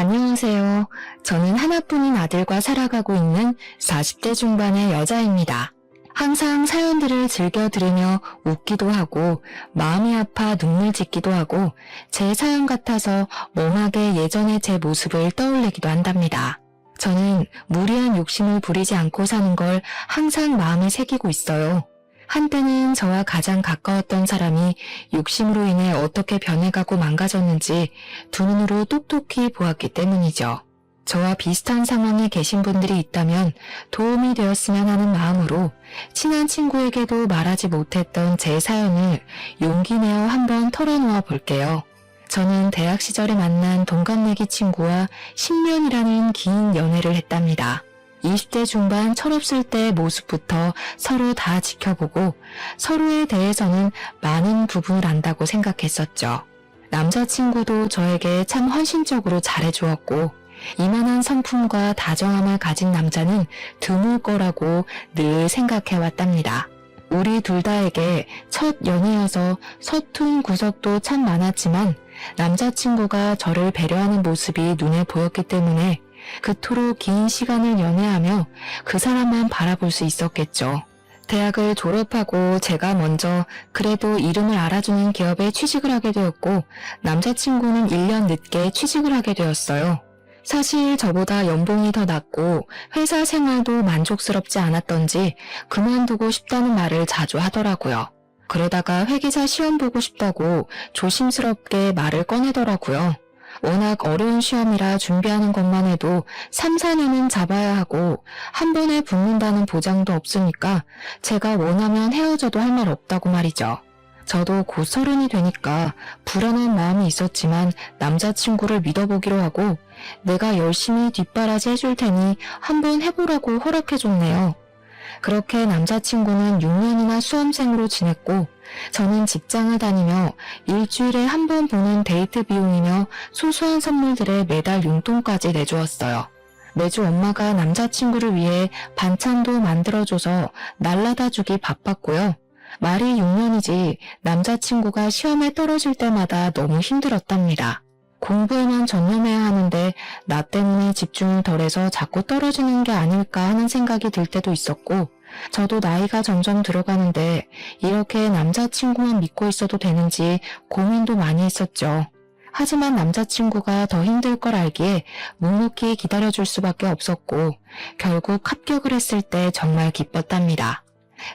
안녕하세요. 저는 하나뿐인 아들과 살아가고 있는 40대 중반의 여자입니다. 항상 사연들을 즐겨 들으며 웃기도 하고 마음이 아파 눈물 짓기도 하고 제 사연 같아서 멍하게 예전의 제 모습을 떠올리기도 한답니다. 저는 무리한 욕심을 부리지 않고 사는 걸 항상 마음에 새기고 있어요. 한때는 저와 가장 가까웠던 사람이 욕심으로 인해 어떻게 변해가고 망가졌는지 두 눈으로 똑똑히 보았기 때문이죠. 저와 비슷한 상황에 계신 분들이 있다면 도움이 되었으면 하는 마음으로 친한 친구에게도 말하지 못했던 제 사연을 용기 내어 한번 털어놓아 볼게요. 저는 대학 시절에 만난 동갑내기 친구와 10년이라는 긴 연애를 했답니다. 20대 중반 철없을 때의 모습부터 서로 다 지켜보고 서로에 대해서는 많은 부분을 안다고 생각했었죠. 남자친구도 저에게 참 헌신적으로 잘해주었고 이만한 성품과 다정함을 가진 남자는 드물 거라고 늘 생각해왔답니다. 우리 둘 다에게 첫 연애여서 서툰 구석도 참 많았지만 남자친구가 저를 배려하는 모습이 눈에 보였기 때문에 그토록 긴 시간을 연애하며 그 사람만 바라볼 수 있었겠죠. 대학을 졸업하고 제가 먼저 그래도 이름을 알아주는 기업에 취직을 하게 되었고 남자친구는 1년 늦게 취직을 하게 되었어요. 사실 저보다 연봉이 더 낮고 회사 생활도 만족스럽지 않았던지 그만두고 싶다는 말을 자주 하더라고요. 그러다가 회계사 시험 보고 싶다고 조심스럽게 말을 꺼내더라고요. 워낙 어려운 시험이라 준비하는 것만 해도 3, 4년은 잡아야 하고 한 번에 붙는다는 보장도 없으니까 제가 원하면 헤어져도 할 말 없다고 말이죠. 저도 곧 30이 되니까 불안한 마음이 있었지만 남자친구를 믿어보기로 하고 내가 열심히 뒷바라지 해줄 테니 한번 해보라고 허락해줬네요. 그렇게 남자친구는 6년이나 수험생으로 지냈고 저는 직장을 다니며 일주일에 한 번 보는 데이트 비용이며 소소한 선물들에 매달 용돈까지 내주었어요. 매주 엄마가 남자친구를 위해 반찬도 만들어줘서 날라다 주기 바빴고요. 말이 6년이지 남자친구가 시험에 떨어질 때마다 너무 힘들었답니다. 공부에만 전념해야 하는데 나 때문에 집중을 덜해서 자꾸 떨어지는 게 아닐까 하는 생각이 들 때도 있었고 저도 나이가 점점 들어가는데 이렇게 남자친구만 믿고 있어도 되는지 고민도 많이 했었죠. 하지만 남자친구가 더 힘들 걸 알기에 묵묵히 기다려줄 수밖에 없었고 결국 합격을 했을 때 정말 기뻤답니다.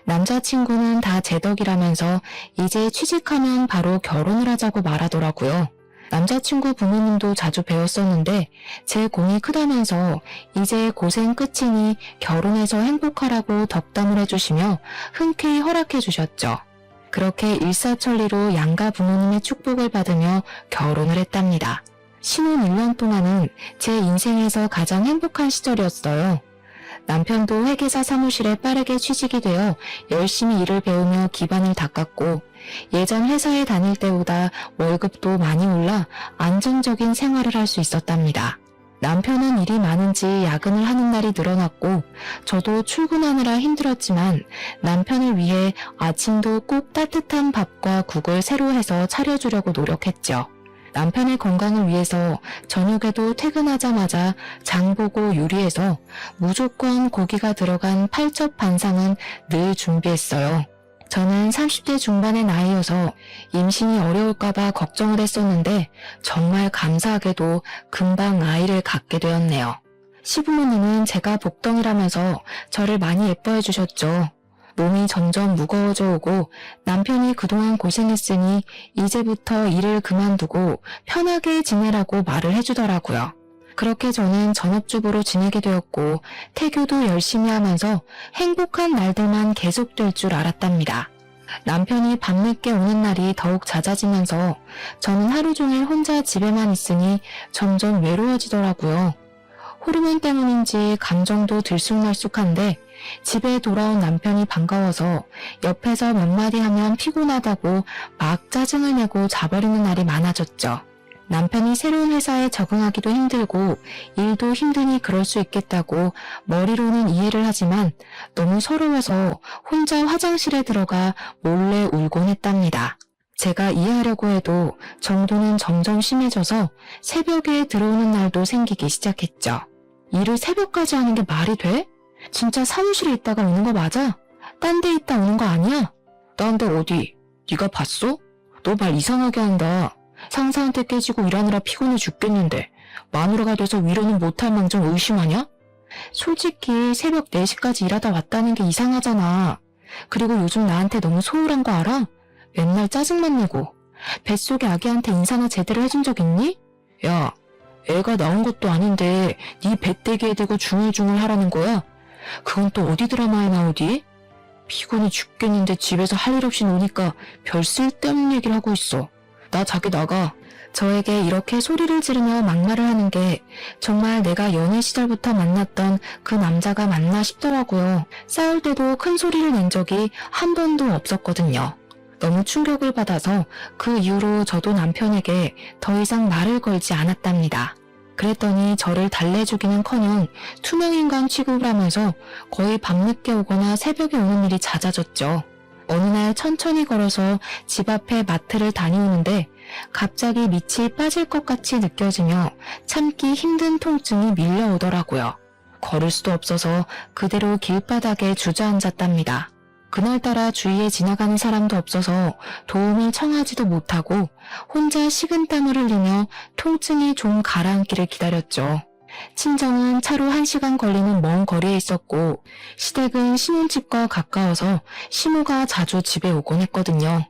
남자친구는 다 제 덕이라면서 이제 취직하면 바로 결혼을 하자고 말하더라고요. 남자친구 부모님도 자주 배웠었는데 제 공이 크다면서 이제 고생 끝이니 결혼해서 행복하라고 덕담을 해주시며 흔쾌히 허락해 주셨죠. 그렇게 일사천리로 양가 부모님의 축복을 받으며 결혼을 했답니다. 신혼 1년 동안은 제 인생에서 가장 행복한 시절이었어요. 남편도 회계사 사무실에 빠르게 취직이 되어 열심히 일을 배우며 기반을 닦았고 예전 회사에 다닐 때보다 월급도 많이 올라 안정적인 생활을 할 수 있었답니다. 남편은 일이 많은지 야근을 하는 날이 늘어났고 저도 출근하느라 힘들었지만 남편을 위해 아침도 꼭 따뜻한 밥과 국을 새로 해서 차려주려고 노력했죠. 남편의 건강을 위해서 저녁에도 퇴근하자마자 장보고 요리해서 무조건 고기가 들어간 팔첩 반상은 늘 준비했어요. 저는 30대 중반의 나이여서 임신이 어려울까봐 걱정을 했었는데 정말 감사하게도 금방 아이를 갖게 되었네요. 시부모님은 제가 복덩이라면서 저를 많이 예뻐해 주셨죠. 몸이 점점 무거워져 오고 남편이 그동안 고생했으니 이제부터 일을 그만두고 편하게 지내라고 말을 해주더라고요. 그렇게 저는 전업주부로 지내게 되었고 태교도 열심히 하면서 행복한 날들만 계속될 줄 알았답니다. 남편이 밤늦게 오는 날이 더욱 잦아지면서 저는 하루 종일 혼자 집에만 있으니 점점 외로워지더라고요. 호르몬 때문인지 감정도 들쑥날쑥한데 집에 돌아온 남편이 반가워서 옆에서 몇 마디 하면 피곤하다고 막 짜증을 내고 자버리는 날이 많아졌죠. 남편이 새로운 회사에 적응하기도 힘들고 일도 힘드니 그럴 수 있겠다고 머리로는 이해를 하지만 너무 서러워서 혼자 화장실에 들어가 몰래 울곤 했답니다. 제가 이해하려고 해도 정도는 점점 심해져서 새벽에 들어오는 날도 생기기 시작했죠. 일을 새벽까지 하는 게 말이 돼? 진짜 사무실에 있다가 오는 거 맞아? 딴 데 있다 오는 거 아니야? 딴 데 어디? 네가 봤어? 너 말 이상하게 한다. 상사한테 깨지고 일하느라 피곤해 죽겠는데 마누라가 돼서 위로는 못할 망정 의심하냐? 솔직히 새벽 4시까지 일하다 왔다는 게 이상하잖아. 그리고 요즘 나한테 너무 소홀한 거 알아? 맨날 짜증만 내고 뱃속에 아기한테 인사나 제대로 해준 적 있니? 야, 애가 나온 것도 아닌데 네 배때기에 대고 중얼중얼 하라는 거야? 그건 또 어디 드라마에 나오디? 피곤해 죽겠는데 집에서 할 일 없이 노니까 별 쓸데없는 얘기를 하고 있어. 나 자기 나가. 저에게 이렇게 소리를 지르며 막말을 하는 게 정말 내가 연애 시절부터 만났던 그 남자가 맞나 싶더라고요. 싸울 때도 큰 소리를 낸 적이 한 번도 없었거든요. 너무 충격을 받아서 그 이후로 저도 남편에게 더 이상 말을 걸지 않았답니다. 그랬더니 저를 달래주기는커녕 투명인간 취급을 하면서 거의 밤늦게 오거나 새벽에 오는 일이 잦아졌죠. 어느 날 천천히 걸어서 집 앞에 마트를 다녀오는데 갑자기 밑이 빠질 것 같이 느껴지며 참기 힘든 통증이 밀려오더라고요. 걸을 수도 없어서 그대로 길바닥에 주저앉았답니다. 그날따라 주위에 지나가는 사람도 없어서 도움을 청하지도 못하고 혼자 식은땀을 흘리며 통증이 좀 가라앉기를 기다렸죠. 친정은 차로 1시간 걸리는 먼 거리에 있었고 시댁은 신혼집과 가까워서 시모가 자주 집에 오곤 했거든요.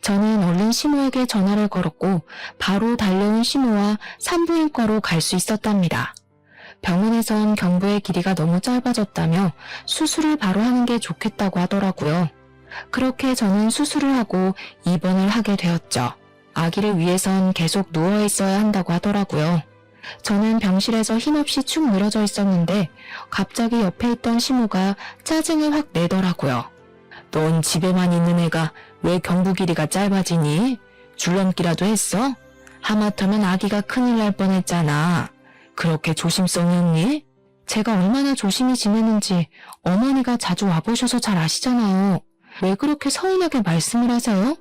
저는 얼른 시모에게 전화를 걸었고 바로 달려온 시모와 산부인과로 갈 수 있었답니다. 병원에선 경부의 길이가 너무 짧아졌다며 수술을 바로 하는 게 좋겠다고 하더라고요. 그렇게 저는 수술을 하고 입원을 하게 되었죠. 아기를 위해선 계속 누워 있어야 한다고 하더라고요. 저는 병실에서 힘없이 축 늘어져 있었는데 갑자기 옆에 있던 시모가 짜증을 확 내더라고요. 넌 집에만 있는 애가 왜 경부 길이가 짧아지니? 줄넘기라도 했어? 하마터면 아기가 큰일 날 뻔했잖아. 그렇게 조심성이 없니? 제가 얼마나 조심히 지내는지 어머니가 자주 와보셔서 잘 아시잖아요. 왜 그렇게 서운하게 말씀을 하세요?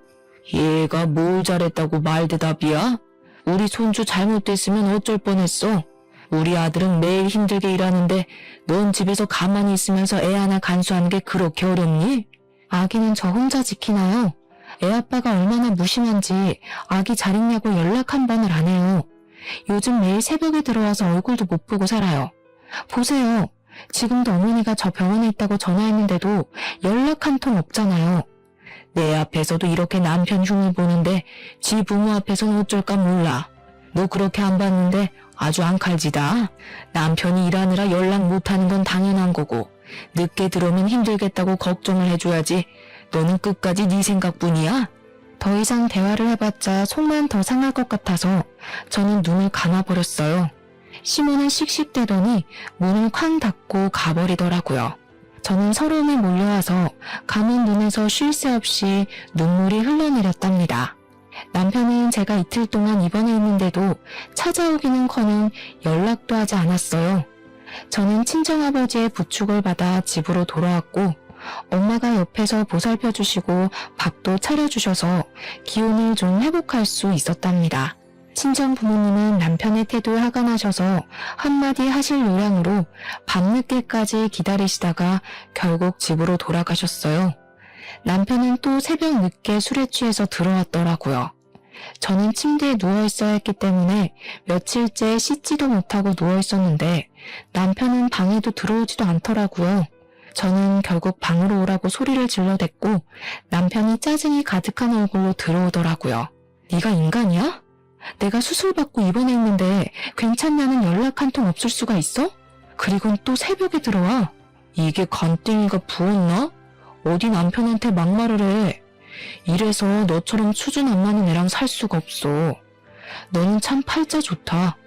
얘가 뭘 잘했다고 말대답이야? 우리 손주 잘못됐으면 어쩔 뻔했어. 우리 아들은 매일 힘들게 일하는데 넌 집에서 가만히 있으면서 애 하나 간수하는 게 그렇게 어렵니? 아기는 저 혼자 지키나요? 애 아빠가 얼마나 무심한지 아기 잘 있냐고 연락 한 번을 안 해요. 요즘 매일 새벽에 들어와서 얼굴도 못 보고 살아요. 보세요. 지금도 어머니가 저 병원에 있다고 전화했는데도 연락 한 통 없잖아요. 내 앞에서도 이렇게 남편 흉을 보는데 지 부모 앞에서는 어쩔까 몰라. 너 그렇게 안 봤는데 아주 앙칼지다. 남편이 일하느라 연락 못하는 건 당연한 거고 늦게 들어오면 힘들겠다고 걱정을 해줘야지. 너는 끝까지 네 생각뿐이야? 더 이상 대화를 해봤자 속만 더 상할 것 같아서 저는 눈을 감아버렸어요. 시모는 씩씩대더니 문을 쾅 닫고 가버리더라고요. 저는 서러움이 몰려와서 감은 눈에서 쉴 새 없이 눈물이 흘러내렸답니다. 남편은 제가 이틀 동안 입원해 있는데도 찾아오기는커녕 연락도 하지 않았어요. 저는 친정아버지의 부축을 받아 집으로 돌아왔고 엄마가 옆에서 보살펴 주시고 밥도 차려주셔서 기운을 좀 회복할 수 있었답니다. 친정 부모님은 남편의 태도에 화가 나셔서 한마디 하실 요량으로 밤늦게까지 기다리시다가 결국 집으로 돌아가셨어요. 남편은 또 새벽 늦게 술에 취해서 들어왔더라고요. 저는 침대에 누워있어야 했기 때문에 며칠째 씻지도 못하고 누워있었는데 남편은 방에도 들어오지도 않더라고요. 저는 결국 방으로 오라고 소리를 질러댔고 남편이 짜증이 가득한 얼굴로 들어오더라고요. 네가 인간이야? 내가 수술받고 입원해 있는데 괜찮냐는 연락 한 통 없을 수가 있어? 그리곤 또 새벽에 들어와. 이게 간땡이가 부었나? 어디 남편한테 막말을 해. 이래서 너처럼 수준 안 맞는 애랑 살 수가 없어. 너는 참 팔자 좋다.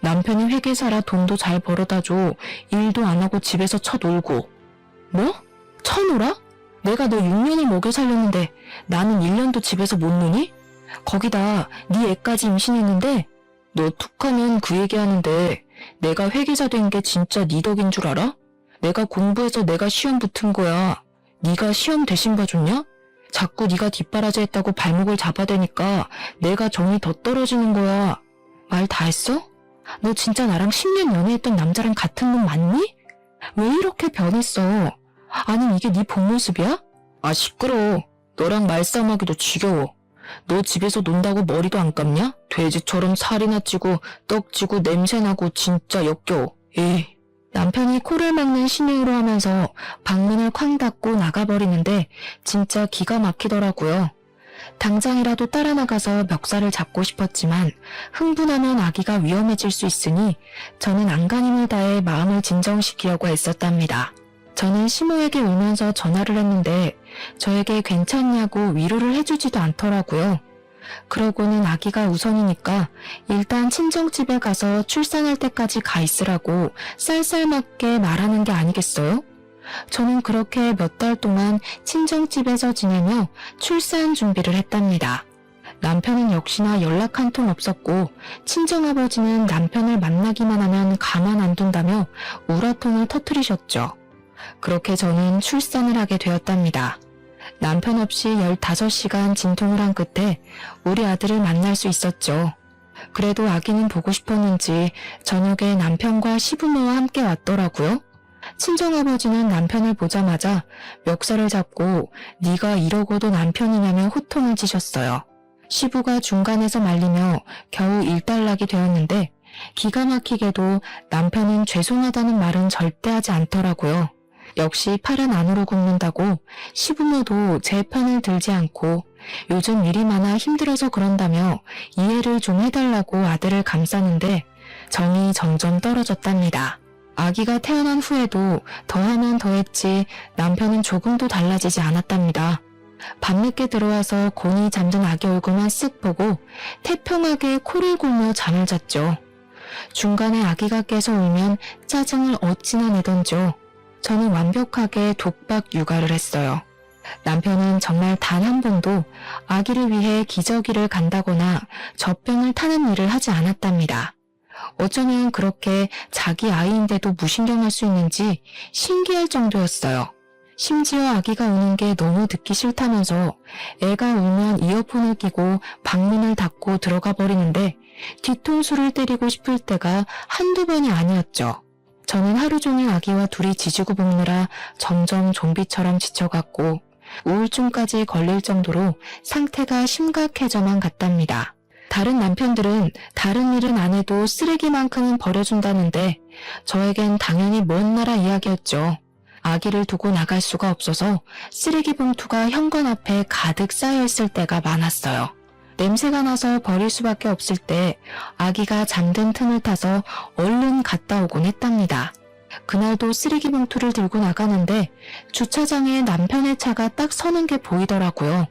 남편이 회계사라 돈도 잘 벌어다 줘. 일도 안 하고 집에서 쳐놀고. 뭐? 쳐놀아? 내가 너 6년을 먹여 살렸는데 나는 1년도 집에서 못 노니? 거기다 네 애까지 임신했는데 너 툭하면 그 얘기하는데 내가 회계사 된 게 진짜 네 덕인 줄 알아? 내가 공부해서 내가 시험 붙은 거야. 네가 시험 대신 봐줬냐? 자꾸 네가 뒷바라지 했다고 발목을 잡아대니까 내가 정이 더 떨어지는 거야. 말 다 했어? 너 진짜 나랑 10년 연애했던 남자랑 같은 놈 맞니? 왜 이렇게 변했어? 아니 이게 네 본 모습이야? 아 시끄러워. 너랑 말싸움하기도 지겨워. 너 집에서 논다고 머리도 안 감냐? 돼지처럼 살이나 찌고 떡지고 냄새나고 진짜 역겨워. 에이. 남편이 코를 막는 신용으로 하면서 방문을 쾅 닫고 나가버리는데 진짜 기가 막히더라고요. 당장이라도 따라 나가서 멱살을 잡고 싶었지만 흥분하면 아기가 위험해질 수 있으니 저는 안간힘을 다해 마음을 진정시키려고 애썼답니다. 저는 시모에게 울면서 전화를 했는데 저에게 괜찮냐고 위로를 해주지도 않더라고요. 그러고는 아기가 우선이니까 일단 친정집에 가서 출산할 때까지 가 있으라고 쌀쌀맞게 말하는 게 아니겠어요? 저는 그렇게 몇 달 동안 친정집에서 지내며 출산 준비를 했답니다. 남편은 역시나 연락 한 통 없었고 친정아버지는 남편을 만나기만 하면 가만 안 둔다며 우라통을 터뜨리셨죠. 그렇게 저는 출산을 하게 되었답니다. 남편 없이 15시간 진통을 한 끝에 우리 아들을 만날 수 있었죠. 그래도 아기는 보고 싶었는지 저녁에 남편과 시부모와 함께 왔더라고요. 친정아버지는 남편을 보자마자 멱살을 잡고 네가 이러고도 남편이냐며 호통을 치셨어요. 시부가 중간에서 말리며 겨우 일단락이 되었는데 기가 막히게도 남편은 죄송하다는 말은 절대 하지 않더라고요. 역시 팔은 안으로 굽는다고 시부모도 제 편을 들지 않고 요즘 일이 많아 힘들어서 그런다며 이해를 좀 해달라고 아들을 감싸는데 정이 점점 떨어졌답니다. 아기가 태어난 후에도 더하면 더했지 남편은 조금도 달라지지 않았답니다. 밤늦게 들어와서 곤히 잠든 아기 얼굴만 쓱 보고 태평하게 코를 골며 잠을 잤죠. 중간에 아기가 깨서 울면 짜증을 어찌나 내던지요. 저는 완벽하게 독박 육아를 했어요. 남편은 정말 단 한 번도 아기를 위해 기저귀를 간다거나 젖병을 타는 일을 하지 않았답니다. 어쩌면 그렇게 자기 아이인데도 무신경할 수 있는지 신기할 정도였어요. 심지어 아기가 우는 게 너무 듣기 싫다면서 애가 울면 이어폰을 끼고 방문을 닫고 들어가 버리는데 뒤통수를 때리고 싶을 때가 한두 번이 아니었죠. 저는 하루 종일 아기와 둘이 지지고 볶느라 점점 좀비처럼 지쳐갔고 우울증까지 걸릴 정도로 상태가 심각해져만 갔답니다. 다른 남편들은 다른 일은 안 해도 쓰레기만큼은 버려준다는데 저에겐 당연히 먼 나라 이야기였죠. 아기를 두고 나갈 수가 없어서 쓰레기 봉투가 현관 앞에 가득 쌓여있을 때가 많았어요. 냄새가 나서 버릴 수밖에 없을 때 아기가 잠든 틈을 타서 얼른 갔다 오곤 했답니다. 그날도 쓰레기 봉투를 들고 나가는데 주차장에 남편의 차가 딱 서는 게 보이더라고요.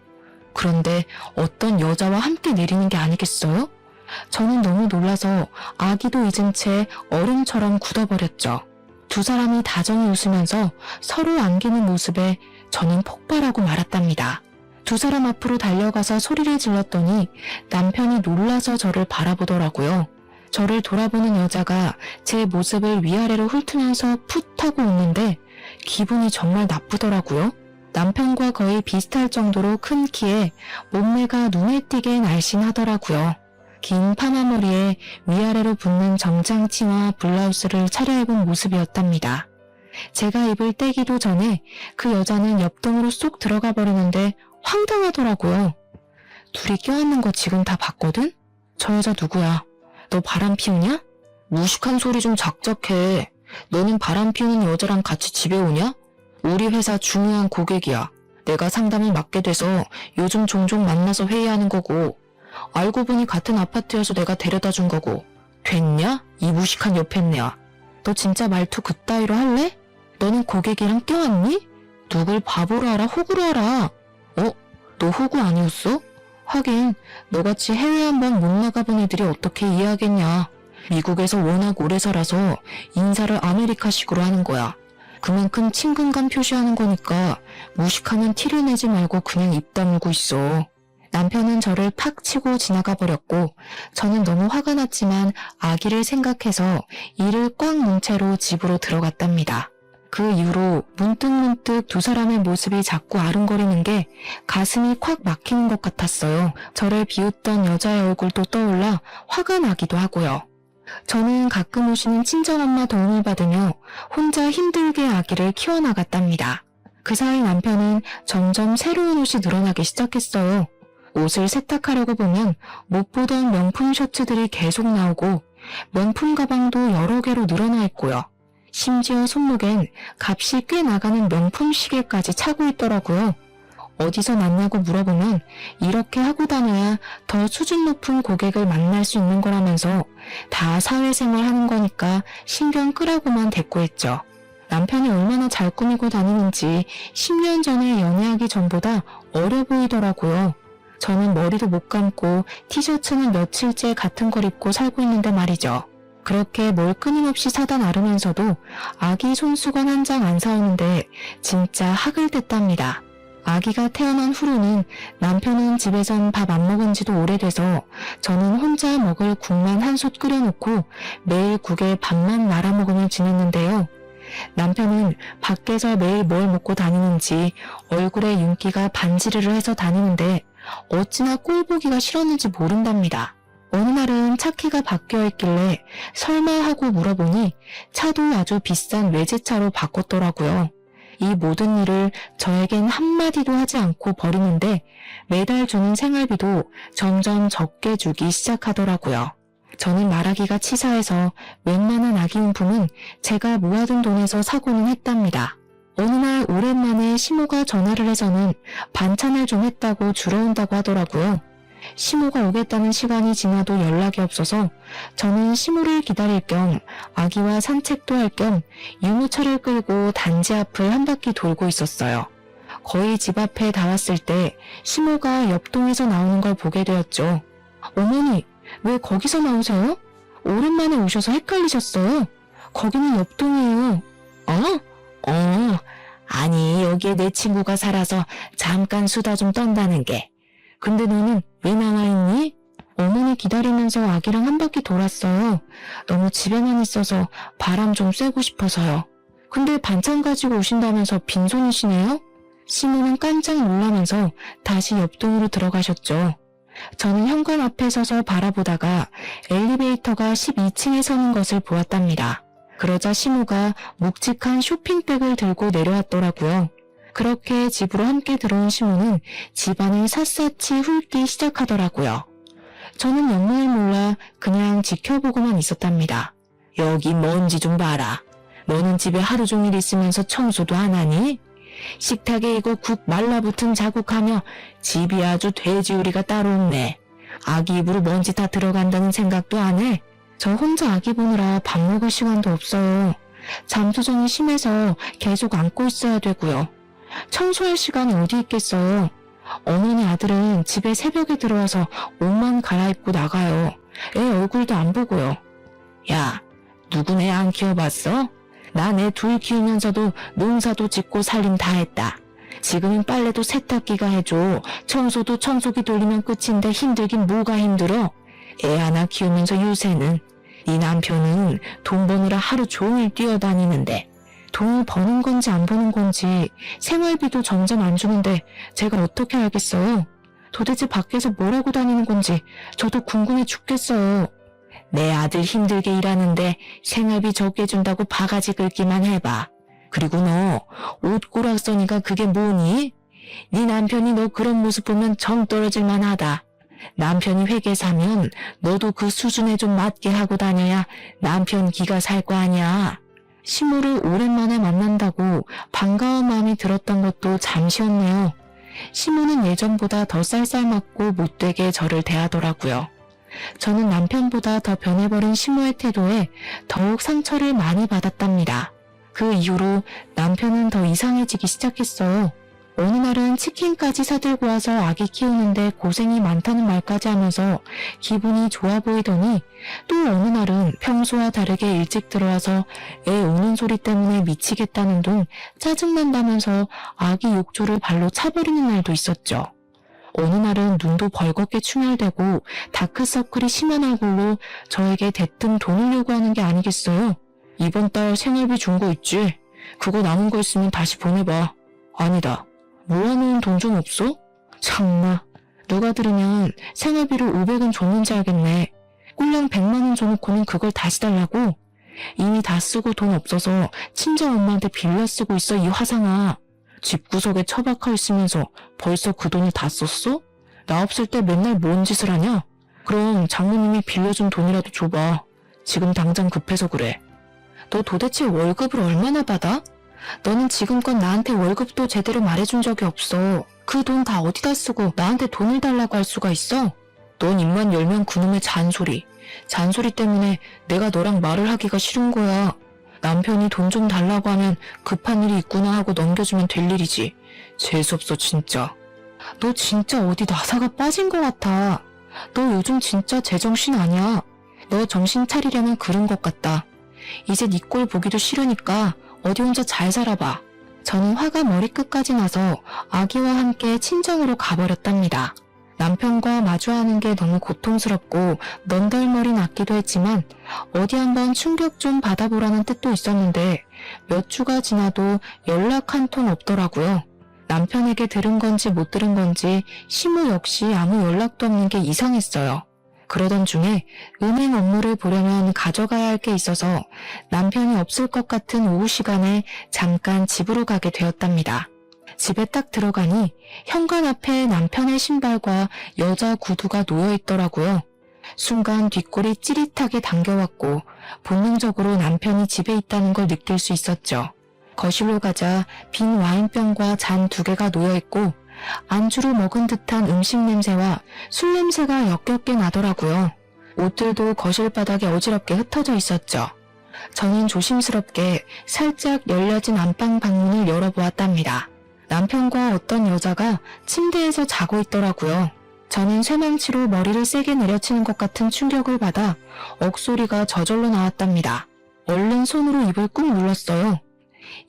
그런데 어떤 여자와 함께 내리는 게 아니겠어요? 저는 너무 놀라서 아기도 잊은 채 얼음처럼 굳어버렸죠. 두 사람이 다정히 웃으면서 서로 안기는 모습에 저는 폭발하고 말았답니다. 두 사람 앞으로 달려가서 소리를 질렀더니 남편이 놀라서 저를 바라보더라고요. 저를 돌아보는 여자가 제 모습을 위아래로 훑으면서 풋 하고 웃는데 기분이 정말 나쁘더라고요. 남편과 거의 비슷할 정도로 큰 키에 몸매가 눈에 띄게 날씬하더라고요. 긴 파마머리에 위아래로 붙는 정장치마 블라우스를 차려입은 모습이었답니다. 제가 입을 떼기도 전에 그 여자는 옆동으로 쏙 들어가 버리는데 황당하더라고요. 둘이 껴안는 거 지금 다 봤거든? 저 여자 누구야? 너 바람 피우냐? 무식한 소리 좀 작작해. 너는 바람 피우는 여자랑 같이 집에 오냐? 우리 회사 중요한 고객이야. 내가 상담을 맡게 돼서 요즘 종종 만나서 회의하는 거고 알고 보니 같은 아파트여서 내가 데려다 준 거고 됐냐? 이 무식한 여팻네야. 너 진짜 말투 그따위로 할래? 너는 고객이랑 껴안니? 누굴 바보로 알아 호구로 알아. 너 호구 아니었어? 하긴 너같이 해외 한번 못 나가본 애들이 어떻게 이해하겠냐. 미국에서 워낙 오래 살아서 인사를 아메리카식으로 하는 거야. 그만큼 친근감 표시하는 거니까 무식하면 티를 내지 말고 그냥 입 다물고 있어. 남편은 저를 팍 치고 지나가 버렸고 저는 너무 화가 났지만 아기를 생각해서 이를 꽉 문 채로 집으로 들어갔답니다. 그 이후로 문득문득 두 사람의 모습이 자꾸 아른거리는 게 가슴이 콱 막히는 것 같았어요. 저를 비웃던 여자의 얼굴도 떠올라 화가 나기도 하고요. 저는 가끔 오시는 친정엄마 도움을 받으며 혼자 힘들게 아기를 키워나갔답니다. 그 사이 남편은 점점 새로운 옷이 늘어나기 시작했어요. 옷을 세탁하려고 보면 못 보던 명품 셔츠들이 계속 나오고 명품 가방도 여러 개로 늘어나 있고요. 심지어 손목엔 값이 꽤 나가는 명품 시계까지 차고 있더라고요. 어디서 났냐고 물어보면 이렇게 하고 다녀야 더 수준 높은 고객을 만날 수 있는 거라면서 다 사회생활 하는 거니까 신경 끄라고만 대꾸했죠. 남편이 얼마나 잘 꾸미고 다니는지 10년 전에 연애하기 전보다 어려 보이더라고요. 저는 머리도 못 감고 티셔츠는 며칠째 같은 걸 입고 살고 있는데 말이죠. 그렇게 뭘 끊임없이 사다 나르면서도 아기 손수건 한 장 안 사오는데 진짜 학을 댔답니다. 아기가 태어난 후로는 남편은 집에선 밥 안 먹은 지도 오래돼서 저는 혼자 먹을 국만 한 솥 끓여놓고 매일 국에 밥만 말아 먹으며 지냈는데요. 남편은 밖에서 매일 뭘 먹고 다니는지 얼굴에 윤기가 반지르르 해서 다니는데 어찌나 꼴 보기가 싫었는지 모른답니다. 어느 날은 차 키가 바뀌어 있길래 설마 하고 물어보니 차도 아주 비싼 외제차로 바꿨더라고요. 이 모든 일을 저에겐 한마디도 하지 않고 버리는데 매달 주는 생활비도 점점 적게 주기 시작하더라고요. 저는 말하기가 치사해서 웬만한 아기용품은 제가 모아둔 돈에서 사고는 했답니다. 어느 날 오랜만에 시모가 전화를 해서는 반찬을 좀 했다고 주러 온다고 하더라고요. 시모가 오겠다는 시간이 지나도 연락이 없어서 저는 시모를 기다릴 겸 아기와 산책도 할 겸 유모차를 끌고 단지 앞을 한 바퀴 돌고 있었어요. 거의 집 앞에 다 왔을 때 시모가 옆동에서 나오는 걸 보게 되었죠. 어머니, 왜 거기서 나오세요? 오랜만에 오셔서 헷갈리셨어요. 거기는 옆동이에요. 아니 여기에 내 친구가 살아서 잠깐 수다 좀 떤다는 게. 근데 너는 왜 나와 있니? 어머니 기다리면서 아기랑 한 바퀴 돌았어요. 너무 집에만 있어서 바람 좀 쐬고 싶어서요. 근데 반찬 가지고 오신다면서 빈손이시네요? 시모는 깜짝 놀라면서 다시 옆동으로 들어가셨죠. 저는 현관 앞에 서서 바라보다가 엘리베이터가 12층에 서는 것을 보았답니다. 그러자 시모가 묵직한 쇼핑백을 들고 내려왔더라고요. 그렇게 집으로 함께 들어온 시모는 집안을 샅샅이 훑기 시작하더라고요. 저는 영문을 몰라 그냥 지켜보고만 있었답니다. 여기 먼지 좀 봐라. 너는 집에 하루 종일 있으면서 청소도 안 하니? 식탁에 이거 국 말라붙은 자국하며 집이 아주 돼지우리가 따로 없네. 아기 입으로 먼지 다 들어간다는 생각도 안 해? 저 혼자 아기 보느라 밥 먹을 시간도 없어요. 잠수정이 심해서 계속 안고 있어야 되고요. 청소할 시간이 어디 있겠어요. 어머니 아들은 집에 새벽에 들어와서 옷만 갈아입고 나가요. 애 얼굴도 안 보고요. 야, 누구네 안 키워봤어? 난 애 둘 키우면서도 농사도 짓고 살림 다 했다. 지금은 빨래도 세탁기가 해줘. 청소도 청소기 돌리면 끝인데 힘들긴 뭐가 힘들어? 애 하나 키우면서 요새는 네 남편은 돈 버느라 하루 종일 뛰어다니는데 돈을 버는 건지 안 버는 건지 생활비도 점점 안 주는데 제가 어떻게 알겠어요? 도대체 밖에서 뭘 하고 다니는 건지 저도 궁금해 죽겠어요. 내 아들 힘들게 일하는데 생활비 적게 준다고 바가지 긁기만 해봐. 그리고 너 옷 꼬락서니까 그게 뭐니? 네 남편이 너 그런 모습 보면 정 떨어질 만하다. 남편이 회계 사면 너도 그 수준에 좀 맞게 하고 다녀야 남편 기가 살 거 아니야. 시모를 오랜만에 만난다고 반가운 마음이 들었던 것도 잠시였네요. 시모는 예전보다 더 쌀쌀맞고 못되게 저를 대하더라고요. 저는 남편보다 더 변해버린 시모의 태도에 더욱 상처를 많이 받았답니다. 그 이후로 남편은 더 이상해지기 시작했어요. 어느 날은 치킨까지 사들고 와서 아기 키우는데 고생이 많다는 말까지 하면서 기분이 좋아 보이더니 또 어느 날은 평소와 다르게 일찍 들어와서 애 우는 소리 때문에 미치겠다는 둥 짜증난다면서 아기 욕조를 발로 차버리는 날도 있었죠. 어느 날은 눈도 벌겋게 충혈되고 다크서클이 심한 얼굴로 저에게 대뜸 돈을 요구하는 게 아니겠어요? 이번 달 생활비 준 거 있지? 그거 남은 거 있으면 다시 보내봐. 아니다. 모아놓은 돈 좀 없어? 참나. 누가 들으면 생활비로 500은 줬는지 알겠네. 꼴랑 100만 원 줘놓고는 그걸 다시 달라고? 이미 다 쓰고 돈 없어서 친정 엄마한테 빌려 쓰고 있어, 이 화상아. 집구석에 처박혀 있으면서 벌써 그 돈을 다 썼어? 나 없을 때 맨날 뭔 짓을 하냐? 그럼 장모님이 빌려준 돈이라도 줘봐. 지금 당장 급해서 그래. 너 도대체 월급을 얼마나 받아? 너는 지금껏 나한테 월급도 제대로 말해준 적이 없어. 그 돈 다 어디다 쓰고 나한테 돈을 달라고 할 수가 있어? 넌 입만 열면 그놈의 잔소리. 잔소리 때문에 내가 너랑 말을 하기가 싫은 거야. 남편이 돈 좀 달라고 하면 급한 일이 있구나 하고 넘겨주면 될 일이지. 재수없어 진짜. 너 진짜 어디 나사가 빠진 것 같아. 너 요즘 진짜 제정신 아니야. 너 정신 차리려면 그런 것 같다. 이제 네 꼴 보기도 싫으니까 어디 혼자 잘 살아봐. 저는 화가 머리끝까지 나서 아기와 함께 친정으로 가버렸답니다. 남편과 마주하는 게 너무 고통스럽고 넌덜머리 났기도 했지만 어디 한번 충격 좀 받아보라는 뜻도 있었는데 몇 주가 지나도 연락 한 통 없더라고요. 남편에게 들은 건지 못 들은 건지 시무 역시 아무 연락도 없는 게 이상했어요. 그러던 중에 은행 업무를 보려면 가져가야 할 게 있어서 남편이 없을 것 같은 오후 시간에 잠깐 집으로 가게 되었답니다. 집에 딱 들어가니 현관 앞에 남편의 신발과 여자 구두가 놓여 있더라고요. 순간 뒷골이 찌릿하게 당겨왔고 본능적으로 남편이 집에 있다는 걸 느낄 수 있었죠. 거실로 가자 빈 와인병과 잔 2개가 놓여 있고 안주로 먹은 듯한 음식 냄새와 술 냄새가 역겹게 나더라고요. 옷들도 거실 바닥에 어지럽게 흩어져 있었죠. 저는 조심스럽게 살짝 열려진 안방 방문을 열어보았답니다. 남편과 어떤 여자가 침대에서 자고 있더라고요. 저는 쇠망치로 머리를 세게 내려치는 것 같은 충격을 받아 억소리가 저절로 나왔답니다. 얼른 손으로 입을 꾹 눌렀어요.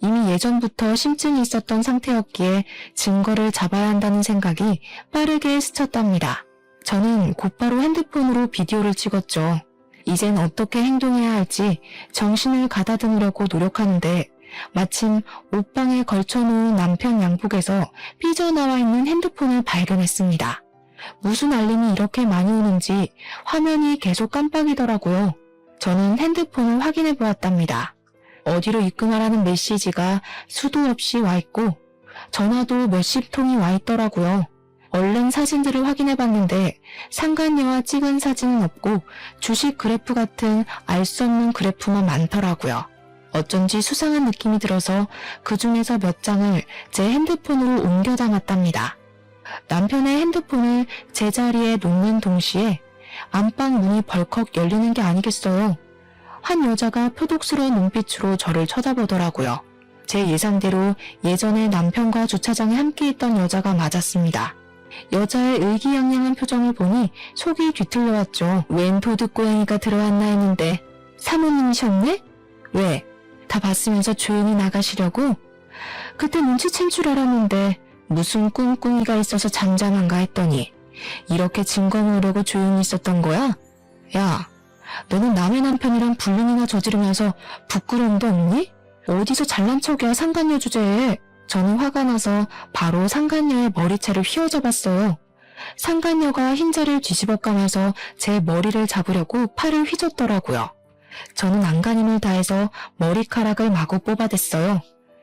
이미 예전부터 심증이 있었던 상태였기에 증거를 잡아야 한다는 생각이 빠르게 스쳤답니다. 저는 곧바로 핸드폰으로 비디오를 찍었죠. 이젠 어떻게 행동해야 할지 정신을 가다듬으려고 노력하는데 마침 옷방에 걸쳐놓은 남편 양복에서 삐져나와 있는 핸드폰을 발견했습니다. 무슨 알림이 이렇게 많이 오는지 화면이 계속 깜빡이더라고요. 저는 핸드폰을 확인해 보았답니다. 어디로 입금하라는 메시지가 수도 없이 와 있고 전화도 몇십 통이 와 있더라고요. 얼른 사진들을 확인해 봤는데 상간녀와 찍은 사진은 없고 주식 그래프 같은 알 수 없는 그래프만 많더라고요. 어쩐지 수상한 느낌이 들어서 그 중에서 몇 장을 제 핸드폰으로 옮겨 담았답니다. 남편의 핸드폰을 제자리에 놓는 동시에 안방 문이 벌컥 열리는 게 아니겠어요. 한 여자가 표독스러운 눈빛으로 저를 쳐다보더라고요. 제 예상대로 예전에 남편과 주차장에 함께 있던 여자가 맞았습니다. 여자의 의기양양한 표정을 보니 속이 뒤틀려왔죠. 웬 도둑고양이가 들어왔나 했는데 사모님이셨네? 왜? 다 봤으면서 조용히 나가시려고? 그때 눈치챈 줄 알았는데 무슨 꿍꿍이가 있어서 잠잠한가 했더니 이렇게 증거 모으려고 조용히 있었던 거야? 야, 너는 남의 남편이랑 불륜이나 저지르면서 부끄러움도 없니? 어디서 잘난 척이야 상간녀 주제에. 저는 화가 나서 바로 상간녀의 머리채를 휘어잡았어요. 상간녀가 흰자를 뒤집어 까면서 제 머리를 잡으려고 팔을 휘젓더라고요. 저는 안간힘을 다해서 머리카락을 마구 뽑아댔어요.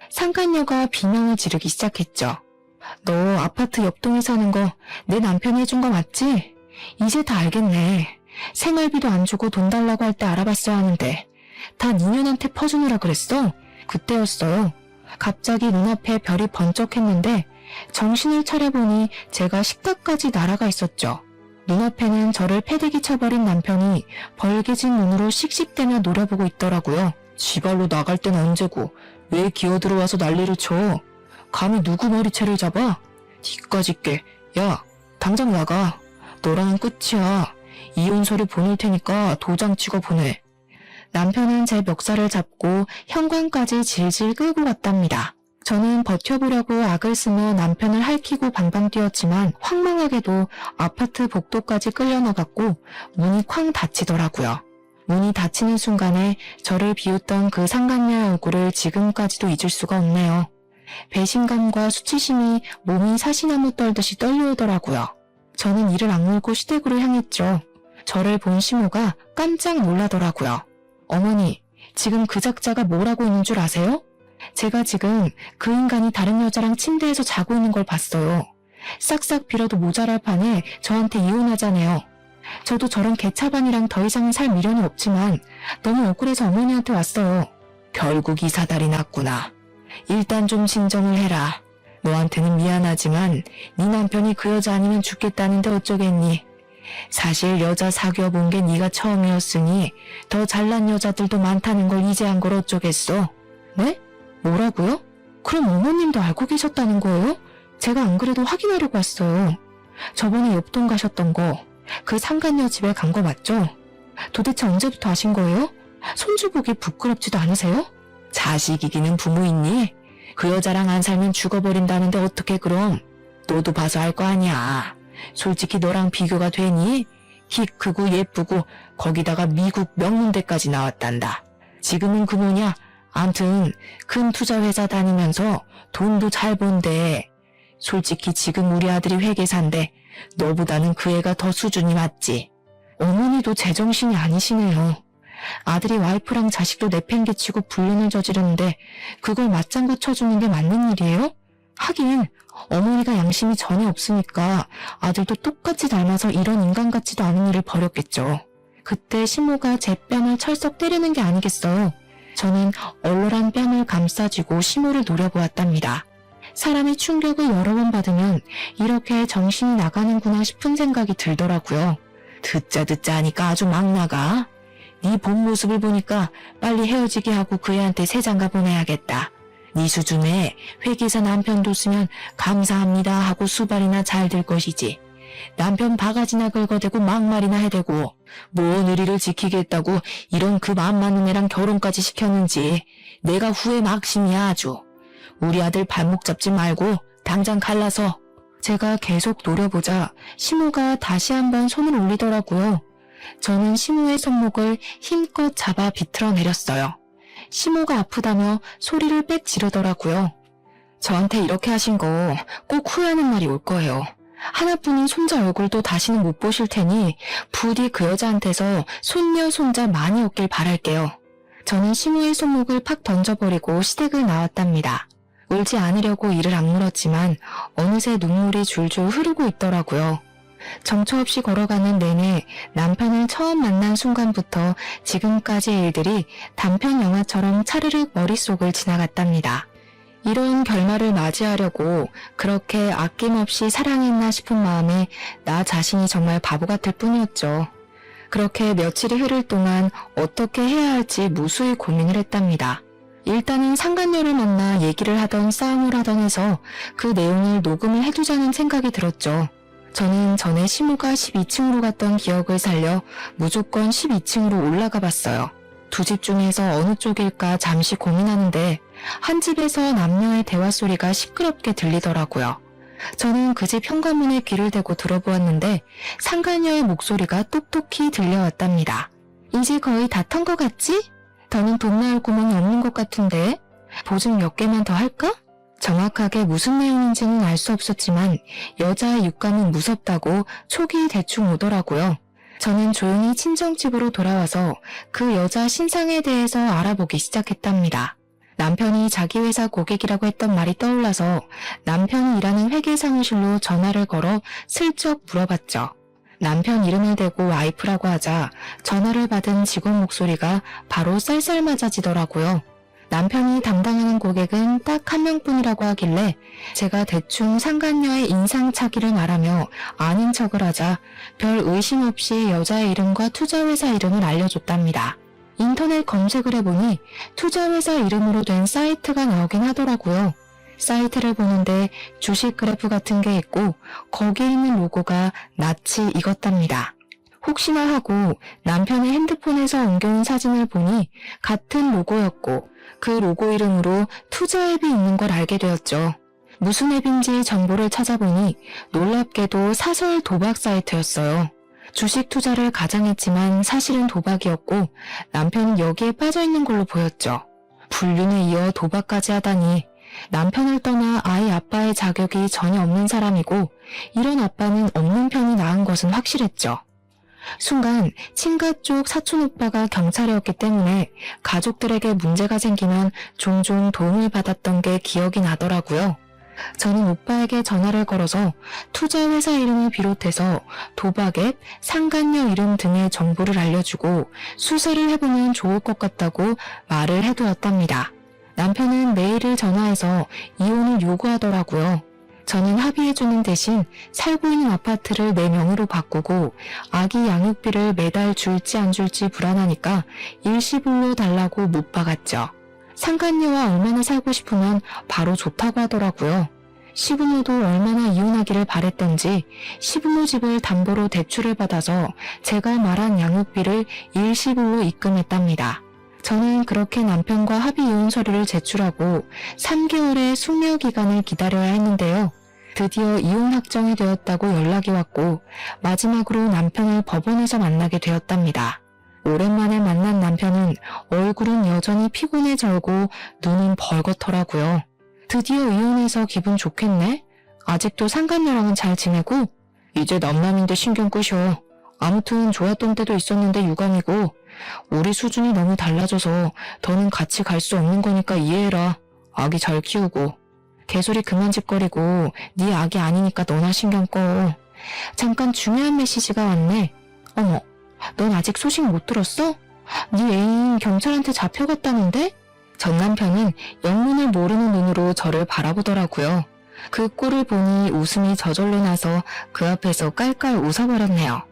상간녀가 비명을 지르기 시작했죠. 너 아파트 옆동에 사는 거 내 남편이 해준 거 맞지? 이제 다 알겠네. 생활비도 안 주고 돈 달라고 할 때 알아봤어야 하는데 다 니년한테 퍼주느라 그랬어? 그때였어요. 갑자기 눈앞에 별이 번쩍했는데 정신을 차려보니 제가 식탁까지 날아가 있었죠. 눈앞에는 저를 패대기 쳐버린 남편이 벌개진 눈으로 씩씩대며 노려보고 있더라고요. 지발로 나갈 땐 언제고 왜 기어들어와서 난리를 쳐? 감히 누구 머리채를 잡아? 니까짓 게. 야, 당장 나가. 너랑은 끝이야. 이혼서류 보낼 테니까 도장 찍어 보내. 남편은 제 멱살을 잡고 현관까지 질질 끌고 갔답니다. 저는 버텨보려고 악을 쓰며 남편을 할퀴고 방방 뛰었지만 황망하게도 아파트 복도까지 끌려 나갔고 문이 쾅 닫히더라고요. 문이 닫히는 순간에 저를 비웃던 그 상간녀의 얼굴을 지금까지도 잊을 수가 없네요. 배신감과 수치심이 몸이 사시나무 떨듯이 떨려오더라고요. 저는 이를 악물고 시댁으로 향했죠. 저를 본 시모가 깜짝 놀라더라고요. 어머니, 지금 그 작자가 뭘 하고 있는 줄 아세요? 제가 지금 그 인간이 다른 여자랑 침대에서 자고 있는 걸 봤어요. 싹싹 빌어도 모자랄 판에 저한테 이혼하자네요. 저도 저런 개차반이랑 더 이상은 살 미련이 없지만 너무 억울해서 어머니한테 왔어요. 결국 이 사달이 났구나. 일단 좀 진정을 해라. 너한테는 미안하지만 네 남편이 그 여자 아니면 죽겠다는데 어쩌겠니? 사실 여자 사귀어본 게 네가 처음이었으니 더 잘난 여자들도 많다는 걸 이제 한 걸 어쩌겠어? 네? 뭐라고요? 그럼 어머님도 알고 계셨다는 거예요? 제가 안 그래도 확인하려고 왔어요. 저번에 옆동 가셨던 거, 그 상간녀 집에 간 거 맞죠? 도대체 언제부터 아신 거예요? 손주 보기 부끄럽지도 않으세요? 자식 이기는 부모 있니? 그 여자랑 안 살면 죽어버린다는데 어떻게 그럼? 너도 봐서 알 거 아니야. 솔직히 너랑 비교가 되니? 키 크고 예쁘고 거기다가 미국 명문대까지 나왔단다. 지금은 그 뭐냐? 암튼 큰 투자회사 다니면서 돈도 잘 번대. 솔직히 지금 우리 아들이 회계사인데 너보다는 그 애가 더 수준이 맞지. 어머니도 제정신이 아니시네요. 아들이 와이프랑 자식도 내팽개치고 불륜을 저지르는데 그걸 맞장구 쳐주는 게 맞는 일이에요? 하긴 어머니가 양심이 전혀 없으니까 아들도 똑같이 닮아서 이런 인간 같지도 않은 일을 벌였겠죠. 그때 시모가 제 뺨을 철썩 때리는 게 아니겠어요. 저는 얼얼한 뺨을 감싸쥐고 시모를 노려보았답니다. 사람이 충격을 여러 번 받으면 이렇게 정신이 나가는구나 싶은 생각이 들더라고요. 듣자 하니까 아주 막 나가. 네 본 모습을 보니까 빨리 헤어지게 하고 그 애한테 새 장가 보내야겠다. 네 수준에 회계사 남편 뒀으면 감사합니다 하고 수발이나 잘 될 것이지. 남편 바가지나 긁어대고 막말이나 해대고 뭔 의리를 지키겠다고 이런 그 맘 맞는 애랑 결혼까지 시켰는지 내가 후회 막심이야 아주. 우리 아들 발목 잡지 말고 당장 갈라서. 제가 계속 노려보자 시모가 다시 한번 손을 올리더라고요. 저는 시모의 손목을 힘껏 잡아 비틀어 내렸어요. 시모가 아프다며 소리를 빽 지르더라고요. 저한테 이렇게 하신 거 꼭 후회하는 날이 올 거예요. 하나뿐인 손자 얼굴도 다시는 못 보실 테니 부디 그 여자한테서 손녀 손자 많이 얻길 바랄게요. 저는 시모의 손목을 팍 던져버리고 시댁을 나왔답니다. 울지 않으려고 이를 악물었지만 어느새 눈물이 줄줄 흐르고 있더라고요. 정처 없이 걸어가는 내내 남편을 처음 만난 순간부터 지금까지의 일들이 단편 영화처럼 차르륵 머릿속을 지나갔답니다. 이런 결말을 맞이하려고 그렇게 아낌없이 사랑했나 싶은 마음에 나 자신이 정말 바보 같을 뿐이었죠. 그렇게 며칠이 흐를 동안 어떻게 해야 할지 무수히 고민을 했답니다. 일단은 상간녀를 만나 얘기를 하던 싸움을 하던 해서 그 내용을 녹음을 해두자는 생각이 들었죠. 저는 전에 시모가 12층으로 갔던 기억을 살려 무조건 12층으로 올라가 봤어요. 두 집 중에서 어느 쪽일까 잠시 고민하는데 한 집에서 남녀의 대화 소리가 시끄럽게 들리더라고요. 저는 그 집 현관문에 귀를 대고 들어보았는데 상간녀의 목소리가 똑똑히 들려왔답니다. 이제 거의 다 턴 것 같지? 더는 돈 나올 구멍이 없는 것 같은데 보증 몇 개만 더 할까? 정확하게 무슨 내용인지는 알 수 없었지만 여자의 육감은 무섭다고 촉이 대충 오더라고요. 저는 조용히 친정집으로 돌아와서 그 여자 신상에 대해서 알아보기 시작했답니다. 남편이 자기 회사 고객이라고 했던 말이 떠올라서 남편이 일하는 회계 사무실로 전화를 걸어 슬쩍 물어봤죠. 남편 이름을 대고 와이프라고 하자 전화를 받은 직원 목소리가 바로 쌀쌀 맞아지더라고요. 남편이 담당하는 고객은 딱 한 명뿐이라고 하길래 제가 대충 상간녀의 인상착의를 말하며 아닌 척을 하자 별 의심 없이 여자의 이름과 투자회사 이름을 알려줬답니다. 인터넷 검색을 해보니 투자회사 이름으로 된 사이트가 나오긴 하더라고요. 사이트를 보는데 주식 그래프 같은 게 있고 거기에 있는 로고가 낯이 익었답니다. 혹시나 하고 남편의 핸드폰에서 옮겨온 사진을 보니 같은 로고였고 그 로고 이름으로 투자 앱이 있는 걸 알게 되었죠. 무슨 앱인지 정보를 찾아보니 놀랍게도 사설 도박 사이트였어요. 주식 투자를 가장했지만 사실은 도박이었고 남편은 여기에 빠져있는 걸로 보였죠. 불륜에 이어 도박까지 하다니 남편을 떠나 아이 아빠의 자격이 전혀 없는 사람이고 이런 아빠는 없는 편이 나은 것은 확실했죠. 순간 친가 쪽 사촌 오빠가 경찰이었기 때문에 가족들에게 문제가 생기면 종종 도움을 받았던 게 기억이 나더라고요. 저는 오빠에게 전화를 걸어서 투자회사 이름을 비롯해서 도박 앱, 상간녀 이름 등의 정보를 알려주고 수사를 해보면 좋을 것 같다고 말을 해두었답니다. 남편은 메일을 전화해서 이혼을 요구하더라고요. 저는 합의해주는 대신 살고 있는 아파트를 내 명의로 바꾸고 아기 양육비를 매달 줄지 안 줄지 불안하니까 일시불로 달라고 못 박았죠. 상간녀와 얼마나 살고 싶으면 바로 좋다고 하더라고요. 시부모도 얼마나 이혼하기를 바랬던지 시부모 집을 담보로 대출을 받아서 제가 말한 양육비를 일시불로 입금했답니다. 저는 그렇게 남편과 합의 이혼 서류를 제출하고 3개월의 숙려 기간을 기다려야 했는데요. 드디어 이혼 확정이 되었다고 연락이 왔고 마지막으로 남편을 법원에서 만나게 되었답니다. 오랜만에 만난 남편은 얼굴은 여전히 피곤해 절고 눈은 벌겋더라고요. 드디어 이혼해서 기분 좋겠네? 아직도 상간녀랑은 잘 지내고? 이제 남남인데 신경 끄셔. 아무튼 좋았던 때도 있었는데 유감이고 우리 수준이 너무 달라져서 더는 같이 갈 수 없는 거니까 이해해라. 아기 잘 키우고. 개소리 그만 짓거리고 네 아기 아니니까 너나 신경 꺼. 잠깐 중요한 메시지가 왔네. 어머, 넌 아직 소식 못 들었어? 네 애인 경찰한테 잡혀갔다는데? 전 남편은 영문을 모르는 눈으로 저를 바라보더라고요. 그 꼴을 보니 웃음이 저절로 나서 그 앞에서 깔깔 웃어버렸네요.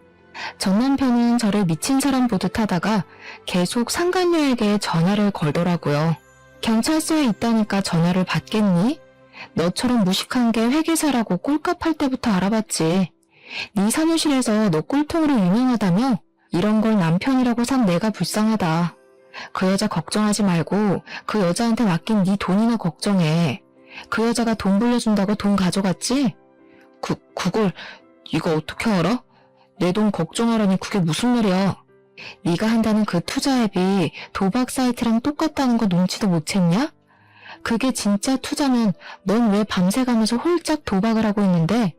전 남편은 저를 미친 사람 보듯 하다가 계속 상간녀에게 전화를 걸더라고요. 경찰서에 있다니까 전화를 받겠니? 너처럼 무식한 게 회계사라고 꼴값 할 때부터 알아봤지. 네 사무실에서 너 꼴통으로 유명하다며? 이런 걸 남편이라고 산 내가 불쌍하다. 그 여자 걱정하지 말고 그 여자한테 맡긴 네 돈이나 걱정해. 그 여자가 돈 불려준다고 돈 가져갔지? 그걸 이거 어떻게 알아? 내 돈 걱정하라니 그게 무슨 말이야. 네가 한다는 그 투자 앱이 도박 사이트랑 똑같다는 거 눈치도 못 챘냐? 그게 진짜 투자면 넌 왜 밤새 가면서 홀짝 도박을 하고 있는데?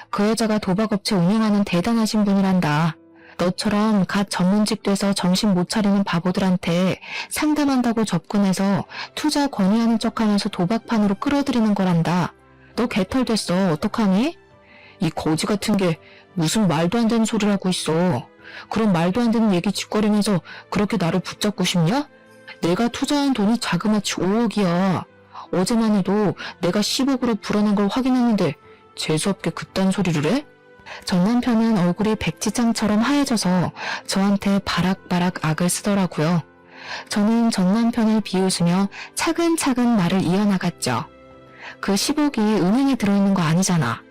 그 여자가 도박업체 운영하는 대단하신 분이란다. 너처럼 갓 전문직 돼서 정신 못 차리는 바보들한테 상담한다고 접근해서 투자 권유하는 척하면서 도박판으로 끌어들이는 거란다. 너 개털 됐어. 어떡하니? 이 거지 같은 게 무슨 말도 안 되는 소리를 하고 있어. 그런 말도 안 되는 얘기 짓거리면서 그렇게 나를 붙잡고 싶냐? 내가 투자한 돈이 자그마치 5억이야. 어제만 해도 내가 10억으로 불어난 걸 확인했는데 재수없게 그딴 소리를 해? 전 남편은 얼굴이 백지장처럼 하얘져서 저한테 바락바락 악을 쓰더라고요. 저는 전 남편을 비웃으며 차근차근 말을 이어나갔죠. 그 10억이 은행에 들어있는 거 아니잖아.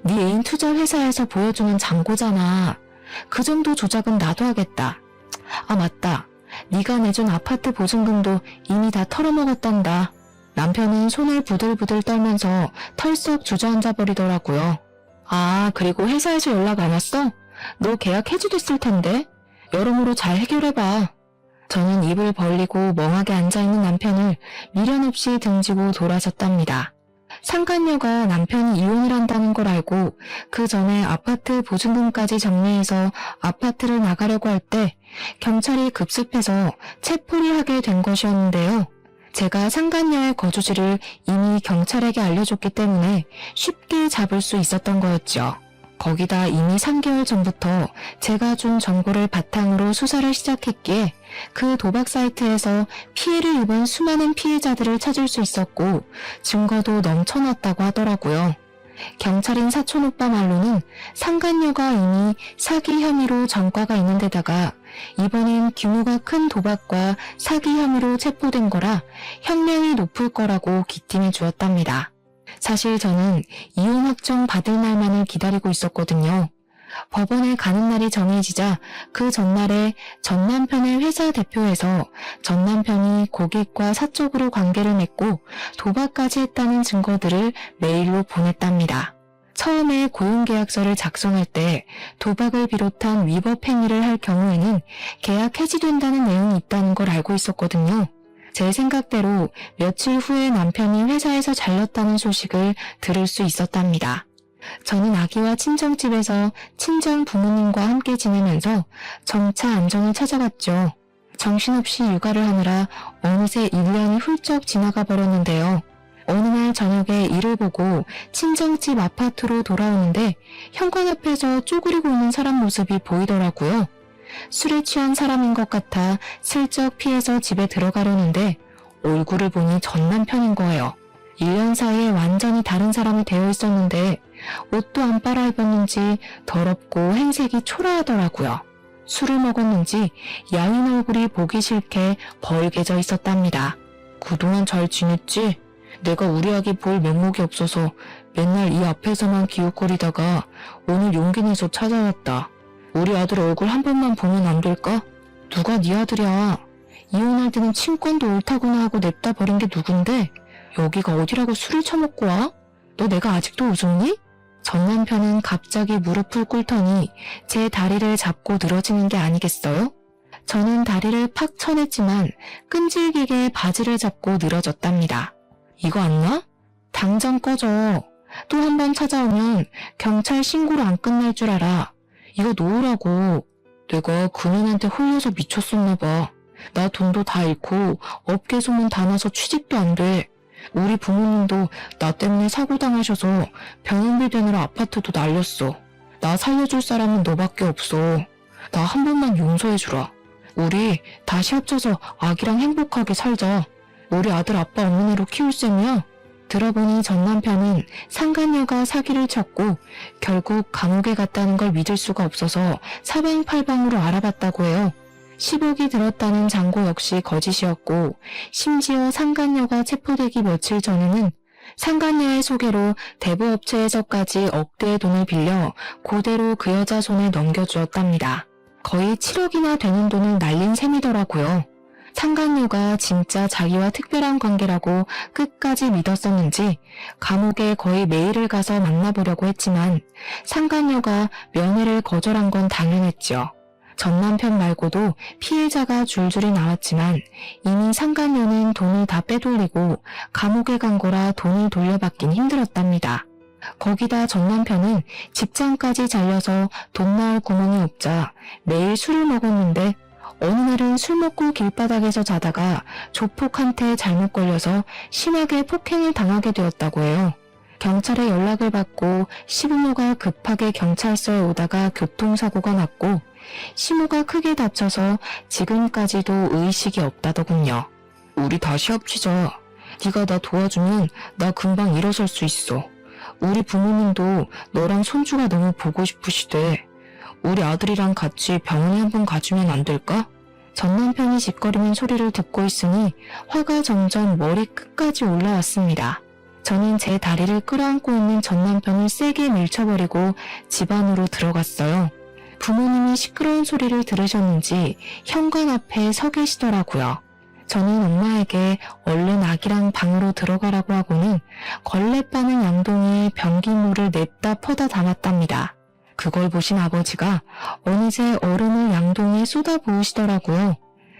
네 애인 투자 회사에서 보여주는 잔고잖아. 그 정도 조작은 나도 하겠다. 아 맞다. 네가 내준 아파트 보증금도 이미 다 털어먹었단다. 남편은 손을 부들부들 떨면서 털썩 주저앉아 버리더라고요. 아, 그리고 회사에서 연락 안 왔어? 너 계약 해지됐을 텐데. 여러모로 잘 해결해봐. 저는 입을 벌리고 멍하게 앉아있는 남편을 미련 없이 등지고 돌아섰답니다. 상간녀가 남편이 이혼을 한다는 걸 알고 그 전에 아파트 보증금까지 정리해서 아파트를 나가려고 할 때 경찰이 급습해서 체포를 하게 된 것이었는데요. 제가 상간녀의 거주지를 이미 경찰에게 알려줬기 때문에 쉽게 잡을 수 있었던 거였죠. 거기다 이미 3개월 전부터 제가 준 정보를 바탕으로 수사를 시작했기에 그 도박 사이트에서 피해를 입은 수많은 피해자들을 찾을 수 있었고 증거도 넘쳐났다고 하더라고요. 경찰인 사촌오빠 말로는 상간녀가 이미 사기 혐의로 전과가 있는 데다가 이번엔 규모가 큰 도박과 사기 혐의로 체포된 거라 형량이 높을 거라고 기팀해 주었답니다. 사실 저는 이혼 확정 받을 날만을 기다리고 있었거든요. 법원에 가는 날이 정해지자 그 전날에 전 남편의 회사 대표에서 전 남편이 고객과 사적으로 관계를 맺고 도박까지 했다는 증거들을 메일로 보냈답니다. 처음에 고용계약서를 작성할 때 도박을 비롯한 위법 행위를 할 경우에는 계약 해지된다는 내용이 있다는 걸 알고 있었거든요. 제 생각대로 며칠 후에 남편이 회사에서 잘렸다는 소식을 들을 수 있었답니다. 저는 아기와 친정집에서 친정 부모님과 함께 지내면서 점차 안정을 찾아갔죠. 정신없이 육아를 하느라 어느새 1년이 훌쩍 지나가 버렸는데요. 어느 날 저녁에 일을 보고 친정집 아파트로 돌아오는데 현관 앞에서 쪼그리고 있는 사람 모습이 보이더라고요. 술에 취한 사람인 것 같아 슬쩍 피해서 집에 들어가려는데 얼굴을 보니 전 남편인 거예요. 1년 사이에 완전히 다른 사람이 되어 있었는데 옷도 안 빨아입었는지 더럽고 행색이 초라하더라고요. 술을 먹었는지 야윈 얼굴이 보기 싫게 벌개져 있었답니다. 그동안 잘 지냈지? 내가 우리 아기 볼 면목이 없어서 맨날 이 앞에서만 기웃거리다가 오늘 용기 내서 찾아왔다. 우리 아들 얼굴 한 번만 보면 안 될까? 누가 네 아들이야? 이혼할 때는 친권도 옳다구나 하고 냅다 버린 게 누군데 여기가 어디라고 술을 처먹고 와? 너 내가 아직도 웃었니? 전 남편은 갑자기 무릎을 꿇더니 제 다리를 잡고 늘어지는 게 아니겠어요? 저는 다리를 팍 쳐냈지만 끈질기게 바지를 잡고 늘어졌답니다. 이거 안 나? 당장 꺼져. 또 한 번 찾아오면 경찰 신고로 안 끝날 줄 알아. 이거 놓으라고. 내가 그년한테 홀려서 미쳤었나 봐. 나 돈도 다 잃고 업계 소문 다 나서 취직도 안 돼. 우리 부모님도 나 때문에 사고 당하셔서 병원비 되느라 아파트도 날렸어. 나 살려줄 사람은 너밖에 없어. 나 한 번만 용서해주라. 우리 다시 합쳐서 아기랑 행복하게 살자. 우리 아들 아빠 없는 애로 키울 셈이야. 들어보니 전 남편은 상간녀가 사기를 쳤고 결국 감옥에 갔다는 걸 믿을 수가 없어서 사방팔방으로 알아봤다고 해요. 10억이 들었다는 장고 역시 거짓이었고 심지어 상간녀가 체포되기 며칠 전에는 상간녀의 소개로 대부업체에서까지 억대의 돈을 빌려 그대로 그 여자 손에 넘겨주었답니다. 거의 7억이나 되는 돈을 날린 셈이더라고요. 상간녀가 진짜 자기와 특별한 관계라고 끝까지 믿었었는지 감옥에 거의 매일을 가서 만나보려고 했지만 상간녀가 면회를 거절한 건 당연했죠. 전 남편 말고도 피해자가 줄줄이 나왔지만 이미 상간녀는 돈을 다 빼돌리고 감옥에 간 거라 돈을 돌려받긴 힘들었답니다. 거기다 전 남편은 직장까지 잘려서 돈 나올 구멍이 없자 매일 술을 먹었는데 어느 날은 술 먹고 길바닥에서 자다가 조폭한테 잘못 걸려서 심하게 폭행을 당하게 되었다고 해요. 경찰에 연락을 받고 시부모가 급하게 경찰서에 오다가 교통사고가 났고 시모가 크게 다쳐서 지금까지도 의식이 없다더군요. 우리 다시 합치자. 네가 나 도와주면 나 금방 일어설 수 있어. 우리 부모님도 너랑 손주가 너무 보고 싶으시대. 우리 아들이랑 같이 병원에 한번 가주면 안 될까? 전 남편이 짓거리는 소리를 듣고 있으니 화가 점점 머리 끝까지 올라왔습니다. 저는 제 다리를 끌어안고 있는 전 남편을 세게 밀쳐버리고 집 안으로 들어갔어요. 부모님이 시끄러운 소리를 들으셨는지 현관 앞에 서 계시더라고요. 저는 엄마에게 얼른 아기랑 방으로 들어가라고 하고는 걸레 빠는 양동이에 변기물을 냅다 퍼다 담았답니다. 그걸 보신 아버지가 어느새 얼음을 양동이에 쏟아 부으시더라고요.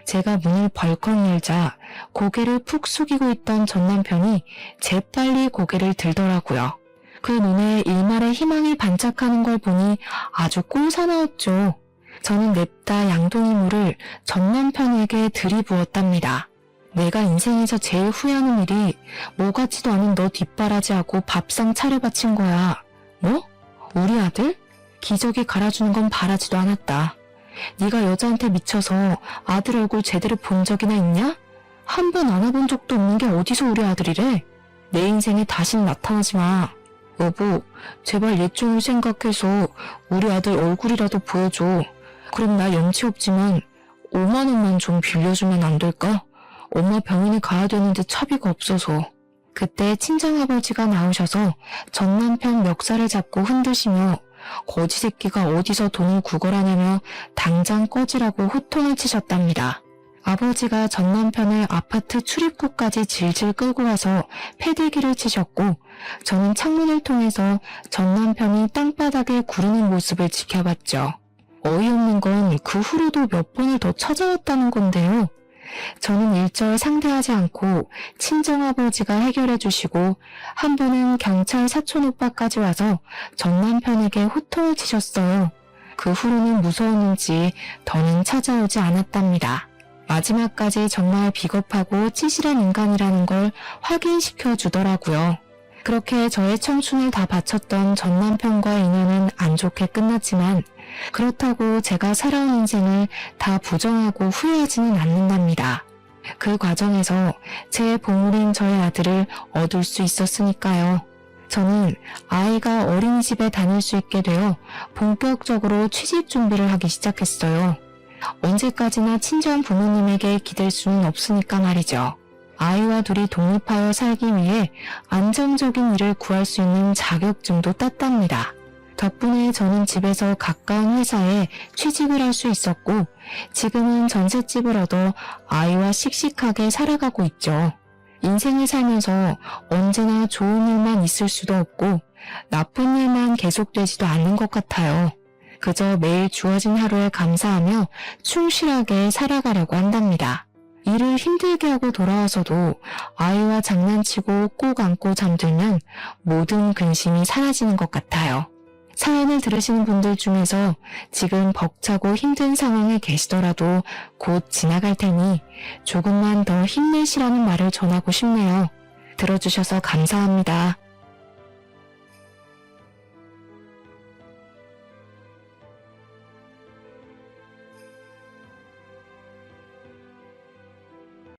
제가 문을 벌컥 열자 고개를 푹 숙이고 있던 전 남편이 재빨리 고개를 들더라고요. 그 눈에 일말의 희망이 반짝하는 걸 보니 아주 꼴사나웠죠. 저는 냅다 양동이 물을 전 남편에게 들이부었답니다. 내가 인생에서 제일 후회하는 일이 뭐 같지도 않은 너 뒷바라지하고 밥상 차려바친 거야. 뭐? 우리 아들? 기저귀 갈아주는 건 바라지도 않았다. 네가 여자한테 미쳐서 아들 얼굴 제대로 본 적이나 있냐? 한 번 안아본 적도 없는 게 어디서 우리 아들이래? 내 인생에 다신 나타나지 마. 여보, 제발 예정을 생각해서 우리 아들 얼굴이라도 보여줘. 그럼 나 염치 없지만 5만 원만 좀 빌려주면 안 될까? 엄마 병원에 가야 되는데 차비가 없어서. 그때 친정아버지가 나오셔서 전 남편 멱살을 잡고 흔드시며 거지 새끼가 어디서 돈을 구걸하냐며 당장 꺼지라고 호통을 치셨답니다. 아버지가 전 남편을 아파트 출입구까지 질질 끌고 와서 패대기를 치셨고, 저는 창문을 통해서 전 남편이 땅바닥에 구르는 모습을 지켜봤죠. 어이없는 건 그 후로도 몇 번을 더 찾아왔다는 건데요. 저는 일절 상대하지 않고 친정아버지가 해결해 주시고, 한 번은 경찰 사촌오빠까지 와서 전 남편에게 호통을 치셨어요. 그 후로는 무서웠는지 더는 찾아오지 않았답니다. 마지막까지 정말 비겁하고 찌질한 인간이라는 걸 확인시켜 주더라고요. 그렇게 저의 청춘을 다 바쳤던 전 남편과의 인연은 안 좋게 끝났지만, 그렇다고 제가 살아온 인생을 다 부정하고 후회하지는 않는답니다. 그 과정에서 제 보물인 저의 아들을 얻을 수 있었으니까요. 저는 아이가 어린이집에 다닐 수 있게 되어 본격적으로 취직 준비를 하기 시작했어요. 언제까지나 친정 부모님에게 기댈 수는 없으니까 말이죠. 아이와 둘이 독립하여 살기 위해 안정적인 일을 구할 수 있는 자격증도 땄답니다. 덕분에 저는 집에서 가까운 회사에 취직을 할 수 있었고, 지금은 전셋집을 얻어 아이와 씩씩하게 살아가고 있죠. 인생을 살면서 언제나 좋은 일만 있을 수도 없고 나쁜 일만 계속되지도 않는 것 같아요. 그저 매일 주어진 하루에 감사하며 충실하게 살아가려고 한답니다. 일을 힘들게 하고 돌아와서도 아이와 장난치고 꼭 안고 잠들면 모든 근심이 사라지는 것 같아요. 사연을 들으시는 분들 중에서 지금 벅차고 힘든 상황에 계시더라도 곧 지나갈 테니 조금만 더 힘내시라는 말을 전하고 싶네요. 들어주셔서 감사합니다.